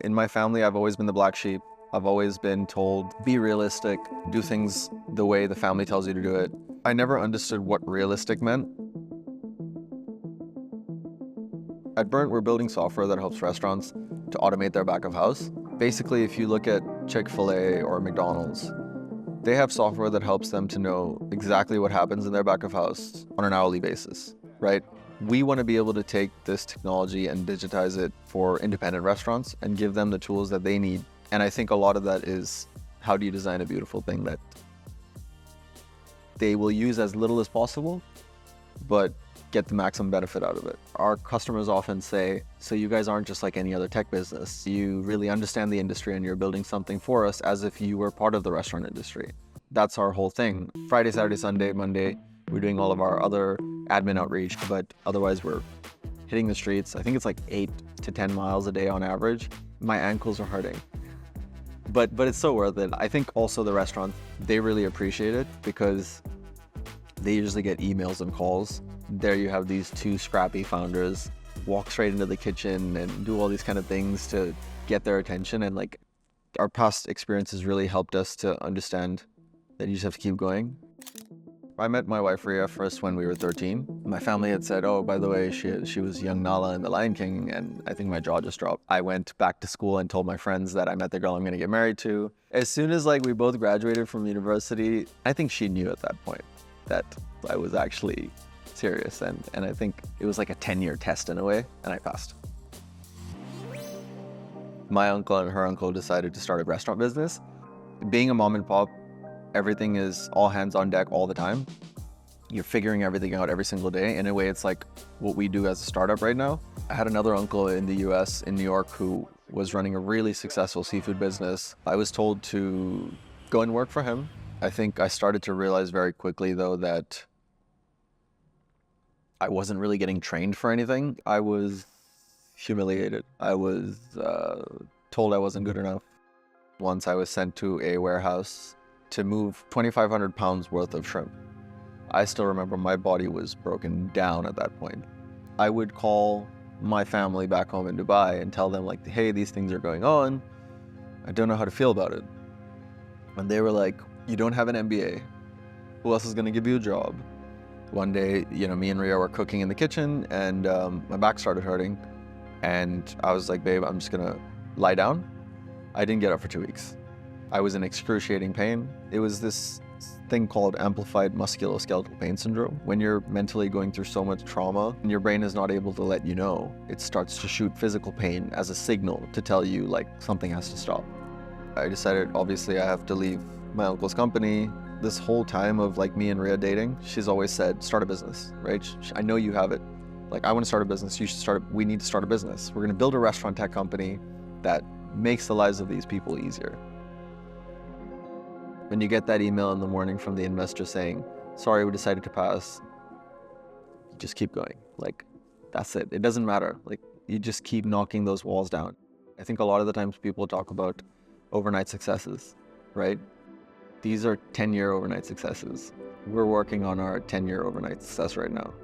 In my family, I've always been the black sheep. I've always been told, be realistic, do things the way the family tells you to do it. I never understood what realistic meant. At Burnt, we're building software that helps restaurants to automate their back of house. Basically, if you look at Chick-fil-A or McDonald's, they have software that helps them to know exactly what happens in their back of house on an hourly basis, right? We want to be able to take this technology and digitize it for independent restaurants and give them the tools that they need. And I think a lot of that is, how do you design a beautiful thing that they will use as little as possible, but get the maximum benefit out of it. Our customers often say, so you guys aren't just like any other tech business. You really understand the industry and you're building something for us as if you were part of the restaurant industry. That's our whole thing. Friday, Saturday, Sunday, Monday, we're doing all of our other admin outreach, but otherwise we're hitting the streets. I think it's like 8 to 10 miles a day on average. My ankles are hurting. But it's so worth it. I think also the restaurants, they really appreciate it because they usually get emails and calls. There you have these two scrappy founders walk straight into the kitchen and do all these kind of things to get their attention. And like, our past experiences really helped us to understand that you just have to keep going. I met my wife Ria first when we were 13. My family had said, oh, by the way, she was young Nala in The Lion King, and I think my jaw just dropped. I went back to school and told my friends that I met the girl I'm gonna get married to. As soon as like we both graduated from university, I think she knew at that point that I was actually serious, and I think it was like a 10-year test in a way, and I passed. My uncle and her uncle decided to start a restaurant business. Being a mom and pop, everything is all hands on deck all the time. You're figuring everything out every single day. In a way, it's like what we do as a startup right now. I had another uncle in the US, in New York, who was running a really successful seafood business. I was told to go and work for him. I think I started to realize very quickly, though, that I wasn't really getting trained for anything. I was humiliated. I was told I wasn't good enough. Once I was sent to a warehouse to move 2,500 pounds worth of shrimp. I still remember my body was broken down at that point. I would call my family back home in Dubai and tell them like, hey, these things are going on. I don't know how to feel about it. And they were like, you don't have an MBA. Who else is gonna give you a job? One day, me and Ria were cooking in the kitchen and my back started hurting. And I was like, babe, I'm just gonna lie down. I didn't get up for 2 weeks. I was in excruciating pain. It was this thing called amplified musculoskeletal pain syndrome. When you're mentally going through so much trauma and your brain is not able to let you know, it starts to shoot physical pain as a signal to tell you like something has to stop. I decided, obviously, I have to leave my uncle's company. This whole time of like me and Ria dating, she's always said, start a business, right? I know you have it. Like, I want to start a business. You should start. We need to start a business. We're going to build a restaurant tech company that makes the lives of these people easier. When you get that email in the morning from the investor saying, sorry, we decided to pass, you just keep going. Like, that's it. It doesn't matter. Like, you just keep knocking those walls down. I think a lot of the times people talk about overnight successes, right? These are 10-year overnight successes. We're working on our 10-year overnight success right now.